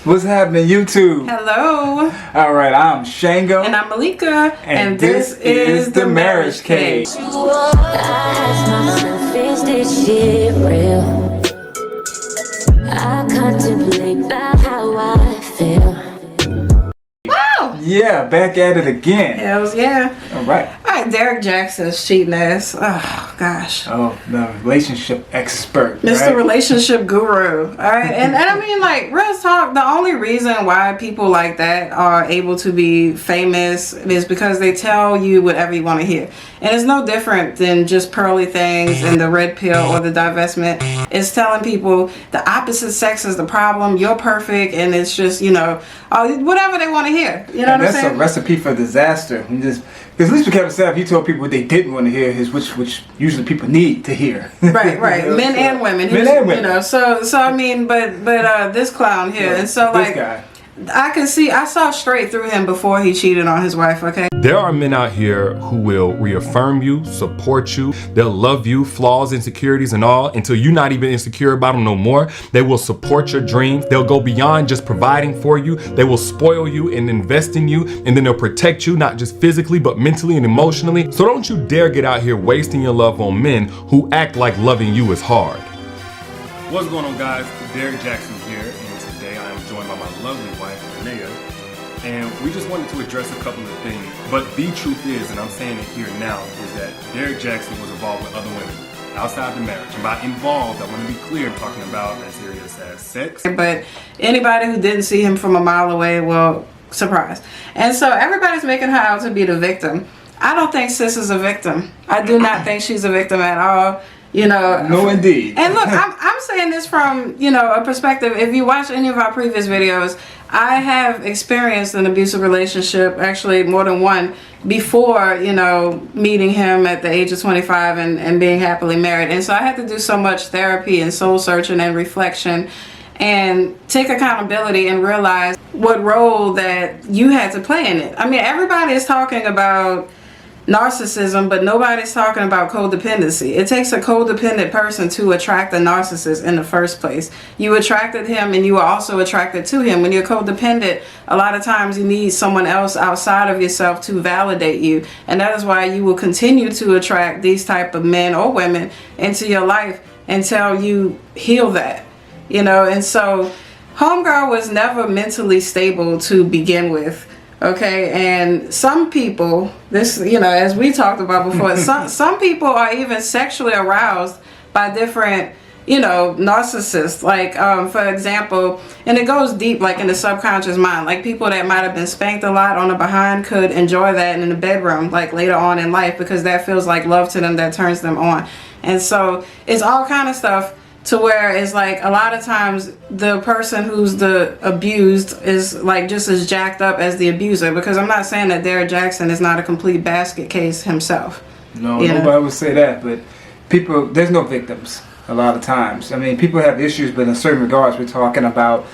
What's happening, YouTube? Hello. All right, I'm Shango. And I'm Malika. And this is The Marriage Cage. I ask myself, is this shit real? I contemplate about how I feel. Wow. Yeah, back at it again. Hells yeah. All right. All right, Derrick Jaxyn's cheating ass. Oh, gosh. Oh, the relationship expert. Mr. Right? Relationship Guru. All right. And I mean, like, real talk, the only reason why people like that are able to be famous is because they tell you whatever you want to hear. And it's no different than just pearly things and the red pill or the divestment. It's telling people the opposite sex is the problem, you're perfect, and it's just, you know, whatever they want to hear. You know what I'm saying? That's a recipe for disaster. Because at least with Kevin Sapp, he told people what they didn't want to hear, which usually people need to hear. Right. Men and women. Men and women. You know, so I mean, but this clown here, and so like, this guy. I saw straight through him before he cheated on his wife, okay? There are men out here who will reaffirm you, support you. They'll love you, flaws, insecurities, and all until you're not even insecure about them no more. They will support your dreams. They'll go beyond just providing for you. They will spoil you and invest in you, and then they'll protect you, not just physically, but mentally and emotionally. So don't you dare get out here wasting your love on men who act like loving you is hard. What's going on, guys? Derrick Jaxyn here, and today I am joined by my lovely wife, Renea, and we just wanted to address a couple of things. But the truth is, and I'm saying it here now, is that Derrick Jaxyn was involved with other women outside the marriage. And by involved, I want to be clear, I'm talking about as serious as sex. But anybody who didn't see him from a mile away, well, surprise. And so everybody's making her out to be the victim. I don't think sis is a victim. I do not think she's a victim at all. You know, no, indeed. And look, I'm saying this from, you know, a perspective. If you watch any of our previous videos, I have experienced an abusive relationship, actually more than one, before, you know, meeting him at the age of 25 and being happily married. And so I had to do so much therapy and soul searching and reflection and take accountability and realize what role that you had to play in it. I mean, everybody is talking about narcissism, but nobody's talking about codependency. It takes a codependent person to attract a narcissist in the first place. You attracted him and you were also attracted to him. When you're codependent, a lot of times you need someone else outside of yourself to validate you, and that is why you will continue to attract these type of men or women into your life until you heal that, you know. And so homegirl was never mentally stable to begin with. Okay, and some people, this, you know, as we talked about before, some people are even sexually aroused by different, you know, narcissists. Like, for example, and it goes deep, like in the subconscious mind. Like people that might have been spanked a lot on the behind could enjoy that in the bedroom, like later on in life, because that feels like love to them, that turns them on. And so it's all kind of stuff to where it's like a lot of times the person who's the abused is like just as jacked up as the abuser, because I'm not saying that Derrick Jaxyn is not a complete basket case himself. No, nobody would say that, but people, there's no victims a lot of times. I mean, people have issues, but in certain regards, we're talking about,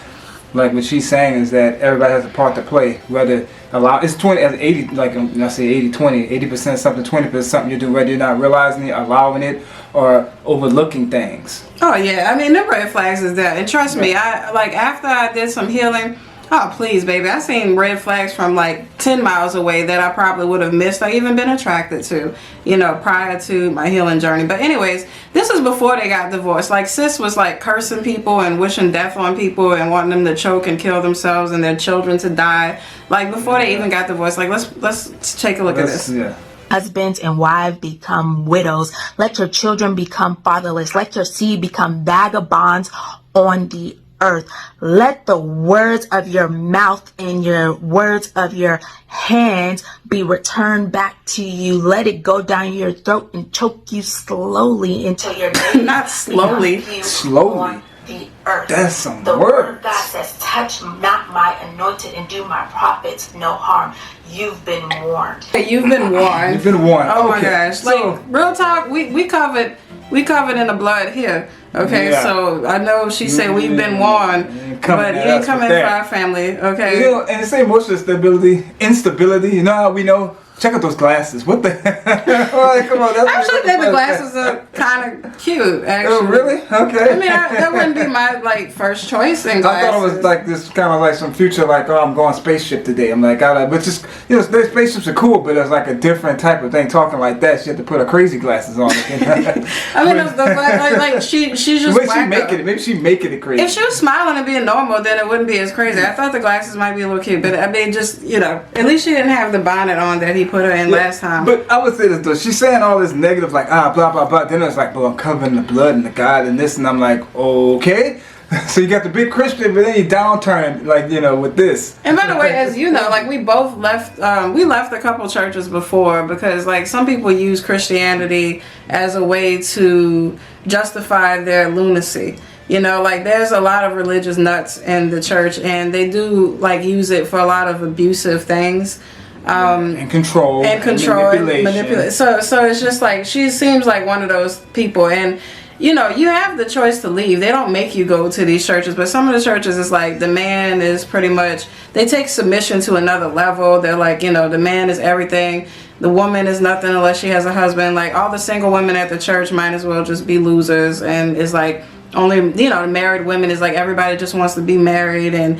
like what she's saying is that everybody has a part to play. Whether it's 20 as 80, like I say 80-20, 80% something, 20% something you're doing, whether you're not realizing it, allowing it, or overlooking things. Oh yeah, I mean, the red flags is there, and trust me, I like after I did some healing. Oh please, baby, I seen red flags from like 10 miles away that I probably would have missed or even been attracted to, you know, prior to my healing journey. But anyways, this is before they got divorced. Like sis was like cursing people and wishing death on people and wanting them to choke and kill themselves and their children to die. Like before they even got divorced. Like let's take a look at this. Yeah. Husbands and wives become widows. Let your children become fatherless. Let your seed become vagabonds on the earth. Let the words of your mouth and your words of your hands be returned back to you. Let it go down your throat and choke you slowly until your baby not slowly. Slowly. The earth. That's some the words. Word of God says, touch not my anointed and do my prophets no harm. You've been warned. You've been warned. You've been warned. Oh my Okay. gosh. So, like real talk, we covered in the blood here. Okay, Yeah. So I know she said we've been warned, but you ain't coming for our family. Okay. You know, and the same emotional instability, you know how we know check out those glasses. What the? Like, come on, that's I actually think the glasses are kind of cute. Actually. Oh, really? Okay. I mean, that wouldn't be my like first choice in glasses. I thought it was like this kind of like some future, like, oh, I'm going spaceship today. I'm like, but just, you know, their spaceships are cool, but it's like a different type of thing. Talking like that, she had to put her crazy glasses on. I mean, like she's just Maybe she make it. Maybe she making it crazy. If she was smiling and being normal, then it wouldn't be as crazy. I thought the glasses might be a little cute, but I mean, just, you know, at least she didn't have the bonnet on that he put her in last time. But I would say this though, she's saying all this negative, like blah blah blah. Then it's like, well, I'm covering the blood and the God and this, and I'm like, okay. So you got the big Christian, but then you downturn, like, you know, with this. And by the way, as you know, like we both left, we left a couple churches before because like some people use Christianity as a way to justify their lunacy. You know, like there's a lot of religious nuts in the church, and they do like use it for a lot of abusive things. And control. And manipulation. So it's just like, she seems like one of those people. And you know, you have the choice to leave. They don't make you go to these churches, but some of the churches is like the man is pretty much, they take submission to another level. They're like, you know, the man is everything. The woman is nothing unless she has a husband. Like all the single women at the church might as well just be losers. And it's like only, you know, the married women is like everybody just wants to be married, and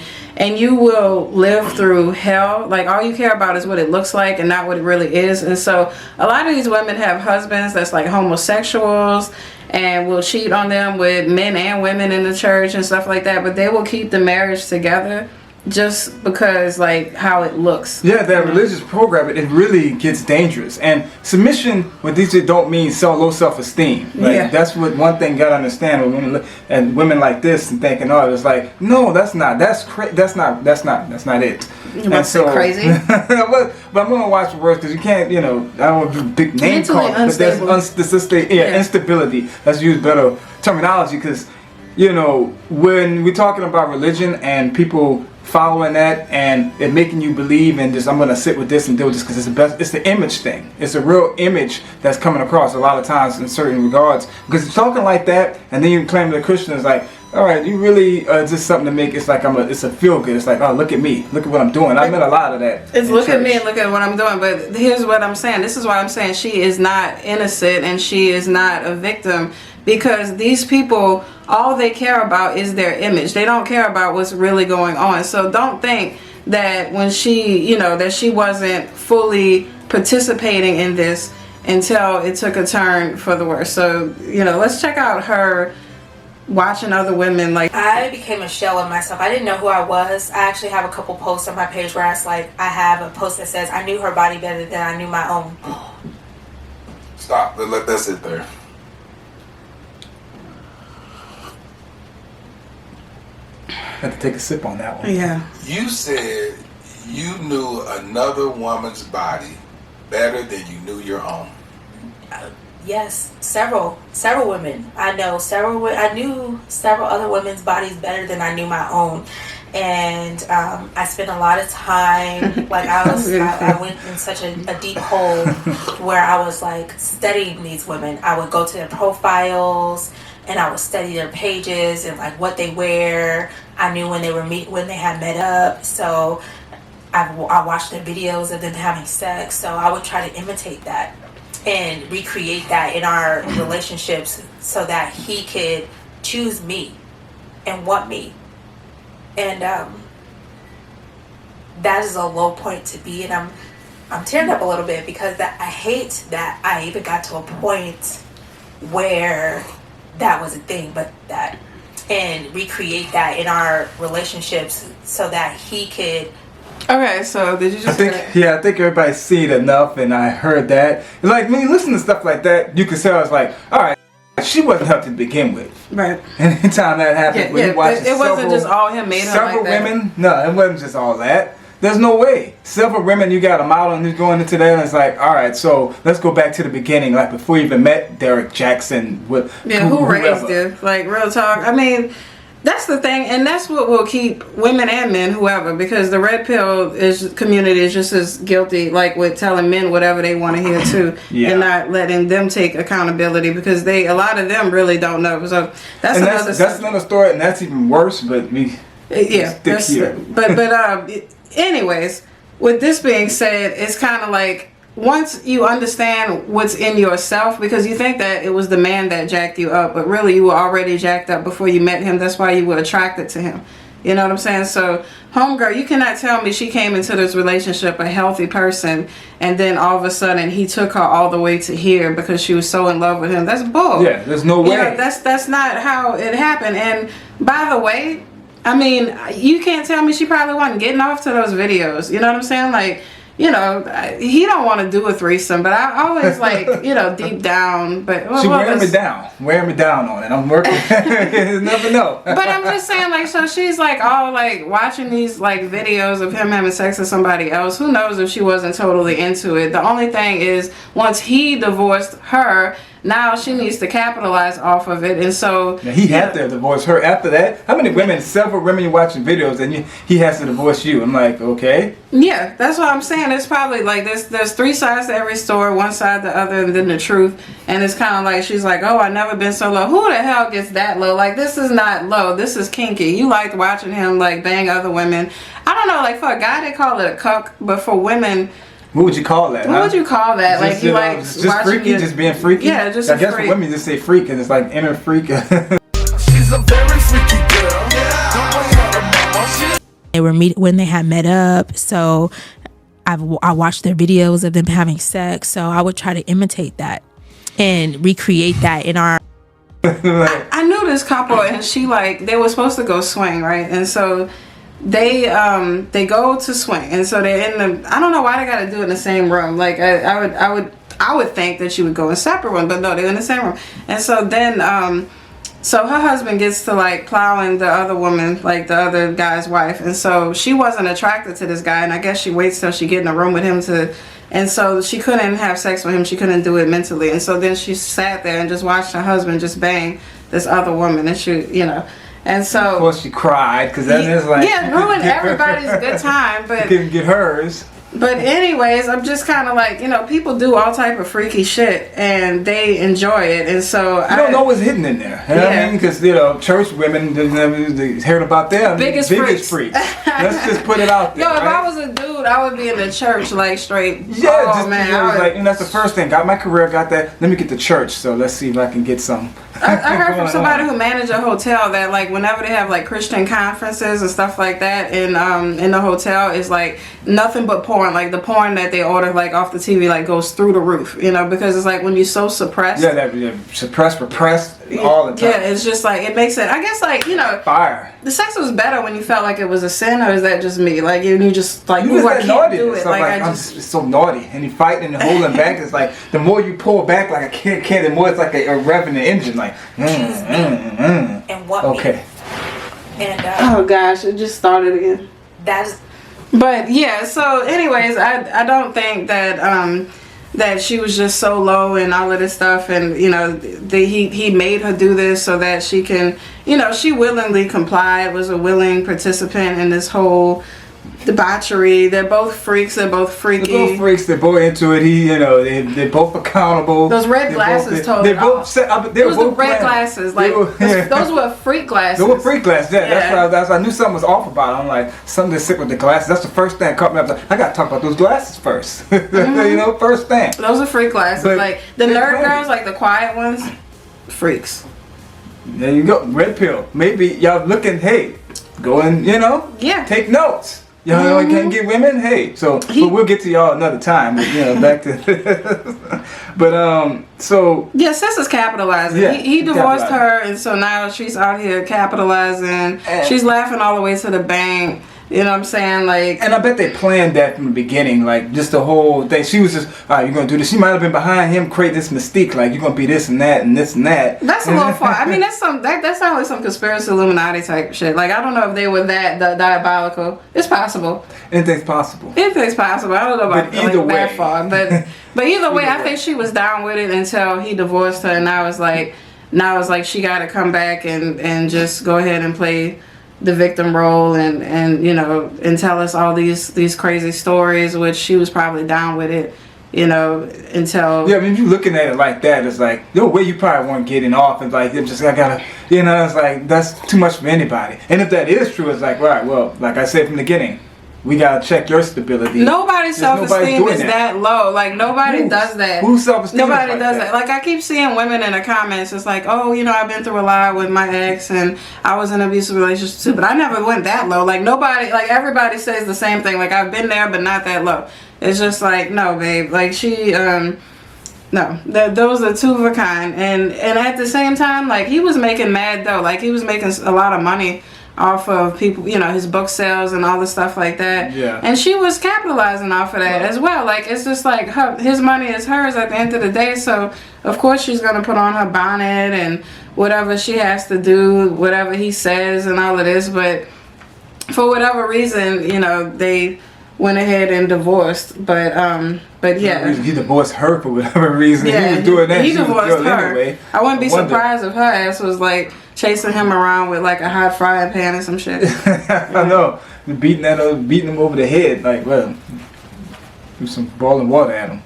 you will live through hell. Like all you care about is what it looks like and not what it really is. And so a lot of these women have husbands that's like homosexuals and will cheat on them with men and women in the church and stuff like that, but they will keep the marriage together just because like how it looks. Yeah, that religious program, it really gets dangerous. And submission with these don't mean low self-esteem. Like, yeah. That's what one thing you gotta understand when women look at women like this and thinking, oh, it's like, no, that's not it. You and so crazy. but I'm gonna watch the words because you can't, you know, I don't want to do big name calling, but there's instability. Let's use better terminology, because you know, when we're talking about religion and people following that and it making you believe in just, I'm gonna sit with this and do this because it's the best, it's the image thing. It's a real image that's coming across a lot of times in certain regards, because you're talking like that and then you claim the Christian is like, all right, you really just something to make, it's like it's a feel good. It's like, oh, look at me, look at what I'm doing. I met a lot of that. It's look at me and look at what I'm doing. But here's what I'm saying. This is why I'm saying she is not innocent and she is not a victim, because these people, all they care about is their image. They don't care about what's really going on. So don't think that when she, you know, that she wasn't fully participating in this until it took a turn for the worse. So, you know, let's check out her watching other women. Like, I became a shell of myself. I didn't know who I was. I actually have a couple posts on my page where it's like, I have a post that says, I knew her body better than I knew my own. Stop. Let that sit there. I had to take a sip on that one. Yeah. You said you knew another woman's body better than you knew your own. Yes, several women. I knew several other women's bodies better than I knew my own. And I spent a lot of time, like I went in such a deep hole where I was like studying these women. I would go to their profiles and I would study their pages and like what they wear. I knew when they had met up. So I watched their videos of them having sex. So I would try to imitate that and recreate that in our relationships so that he could choose me and want me. And that is a low point to be, and I'm tearing up a little bit because I hate that I even got to a point where that was a thing, but that, and recreate that in our relationships so that he could. Okay, so did you just? I think everybody's seen enough, and I heard that. It's like when you listen to stuff like that, you can tell it's like, all right, she wasn't healthy to begin with. Right. Anytime that happened, when you watch it wasn't just all him made her several like that. women. No, it wasn't just all that. There's no way. Several women, you got a model and you're going into that, and it's like, all right, so let's go back to the beginning, like before you even met Derrick Jaxyn. Who raised you? Like, real talk. I mean, that's the thing, and that's what will keep women and men, whoever, because the red pill community is just as guilty, like with telling men whatever they want to hear too, and not letting them take accountability, because a lot of them really don't know. So that's another story, and that's even worse. But anyways, with this being said, it's kind of like once you understand what's in yourself, because you think that it was the man that jacked you up, but really you were already jacked up before you met him. That's why you were attracted to him. You know what I'm saying? So, homegirl, you cannot tell me she came into this relationship a healthy person, and then all of a sudden he took her all the way to here because she was so in love with him. That's bull. Yeah, there's no way. You know, that's not how it happened. And by the way, I mean, you can't tell me she probably wasn't getting off to those videos. You know what I'm saying? Like, you know, he don't want to do a threesome, but I always like, you know, deep down. But she wearing me down on it. I'm working. You never know. But I'm just saying, like, so she's like all like watching these like videos of him having sex with somebody else. Who knows if she wasn't totally into it? The only thing is, once he divorced her, now she needs to capitalize off of it, and so now he had to divorce her after that. How many women? Several women you're watching videos, and he has to divorce you. I'm like, okay. Yeah, that's what I'm saying. It's probably like there's three sides to every story, one side the other, and then the truth. And it's kind of like she's like, oh, I've never been so low. Who the hell gets that low? Like, this is not low. This is kinky. You liked watching him like bang other women. I don't know. Like, for a guy they call it a cuck, but for women, what would you call that? What would you call that? Just, like, you like just watching freaky, your, just being freaky. Yeah, just I guess freak. for women just say freak, and it's like inner freak. She's a very freaky girl. They were when they had met up, so I watched their videos of them having sex, so I would try to imitate that and recreate that in our. I knew this couple, and she like they were supposed to go swing, right? And so they go to swing, and so they're in the. I don't know why they got to do it in the same room. Like I would think that you would go in separate ones, but no, they're in the same room. And so then so her husband gets to like plowing the other woman, like the other guy's wife, and so she wasn't attracted to this guy, and I guess she waits till she get in a room with him to. And so she couldn't have sex with him. She couldn't do it mentally. And so then she sat there and just watched her husband just bang this other woman. And she, you know, and so. Of course she cried, because that is like. Yeah, ruined everybody's good time. But couldn't get hers. But anyways, I'm just kind of like, you know, people do all type of freaky shit and they enjoy it. And so you don't know what's hidden in there. You know what I mean? Because, you know, church women, they heard about them. Biggest freaks. Let's just put it out there. Yo, if I was a dude, I would be in the church like straight. Yeah, oh, just, man. I was like, and that's the first thing. Got my career, got that. Let me get to church. So let's see if I can get some. I heard from somebody who managed a hotel that like whenever they have like Christian conferences and stuff like that in the hotel, is like nothing but porn. Like the porn that they order like off the TV like goes through the roof, you know, because it's like when you're so suppressed. Yeah, suppressed, repressed all the time. Yeah, it's just like it makes it. I guess like, you know, fire. The sex was better when you felt like it was a sin, or is that just me? Like you just like, you I can't do it. Like I'm just so naughty, and you fighting and holding back. It's like the more you pull back like a kid, the more it's like a revving the engine. Like and what? Okay. And oh gosh, it just started again. That's. But yeah, so anyways, I don't think that that she was just so low and all of this stuff, and you know, he made her do this so that she can, you know, she willingly complied, was a willing participant in this whole debauchery. They're both freaks. They're both freaky. They're both freaks. They're both into it. You know, they're both accountable. Those red glasses told They're both. They were both red glasses. Like those were freak glasses. They were freak glasses. Yeah, that's why I knew something was off about it. I'm like, something that's sick with the glasses. That's the first thing that caught me. I was like, I gotta talk about those glasses first. Mm-hmm. You know, first thing. Those are freak glasses. But like the nerd girls, like the quiet ones, freaks. There you go. Red pill. Maybe y'all looking. Hey, go and take notes. You know, I can't get women. Hey, but we'll get to y'all another time. But, you know, back to. But so. Yeah, sis is capitalizing. Yeah, he divorced her, and so now she's out here capitalizing. And she's laughing all the way to the bank. You know what I'm saying? Like, and I bet they planned that from the beginning. Like, just the whole thing. She was just, all right, you're gonna do this. She might have been behind him, create this mystique. Like, you're gonna be this and that and this and that. That's a little far. I mean, that sounds like some conspiracy Illuminati type shit. Like, I don't know if they were that diabolical. It's possible. Anything's possible. Anything's possible. I don't know about that far, but either way, I think she was down with it until he divorced her, and now it's like she got to come back and just go ahead and play the victim role and you know, and tell us all these crazy stories, which she was probably down with it, you know, until. Yeah, I mean, if you're looking at it like that, it's like no way you probably weren't getting off. It's like I gotta, you know, it's like that's too much for anybody. And if that is true, it's like, right, well, like I said from the beginning, we gotta check your stability. Nobody's There's nobody self-esteem doing is that low. Like nobody does that. Who's self-esteem? Nobody is does that. Like I keep seeing women in the comments. It's like, oh, you know, I've been through a lot with my ex, and I was in an abusive relationship too, but I never went that low. Like nobody, like everybody says the same thing. Like I've been there, but not that low. It's just like, no, babe. Like she, no, those are two of a kind. And at the same time, like he was making mad though. Like he was making a lot of money off of people, you know, his book sales and all the stuff like that. Yeah. And she was capitalizing off of that as well. Like it's just like his money is hers at the end of the day. So of course she's gonna put on her bonnet and whatever she has to do, whatever he says and all of this. But for whatever reason, you know, they went ahead and divorced. But yeah. He divorced her for whatever reason. Yeah, he was doing that. He She was divorced doing it her. anyway. I wouldn't be wonder. surprised if her ass was like chasing him around with like a hot frying pan or some shit. I know. Beating him over the head. Like, well, do some boiling water at him.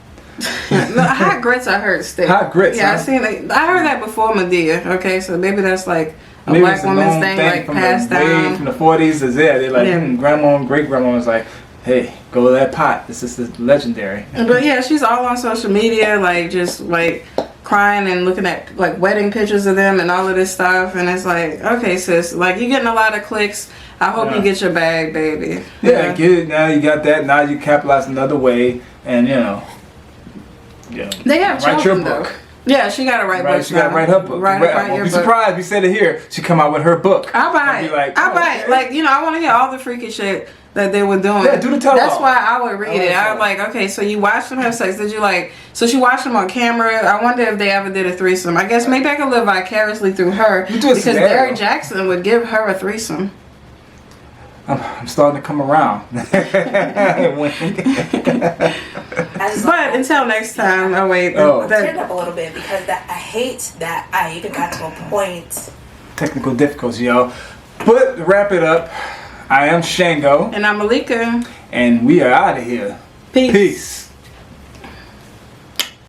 No, hot grits I heard still. Hot grits, Yeah, huh? I seen it. I heard that before Medea. Okay, so maybe that's like a Maybe black it's a woman's known thing, like from passed the way down. from the 40s. Is there? They're like, Yeah. grandma and great grandma was like, hey, go to that pot. This is legendary. But yeah, she's all on social media, like just like crying and looking at like wedding pictures of them and all of this stuff. And it's like, okay, sis, like you're getting a lot of clicks. I hope you get your bag, baby. Yeah, get it. Now you got that. Now you capitalize another way, and you know. They have write children your book. though. Yeah, she got to write books. She got to write her book. Write Won't your be book. surprised. We said it here. She come out with her book. I buy And it. be like, I oh, buy it. okay. Like, you know, I want to hear all the freaky shit that they were doing. Yeah, do the tell-all. That's why I would read I it. like I'm like, okay, so you watched them have sex. Did you like, so she watched them on camera. I wonder if they ever did a threesome. I guess maybe I could live vicariously through her. You do a because scenario. Derrick Jaxyn would give her a threesome. I'm starting to come around. I just But until next time, oh wait. Oh. turned up a little bit because I hate that I even got to a point. Technical difficulties, y'all. But to wrap it up, I am Shango, And I'm Malika. and we are out of here. Peace. Peace.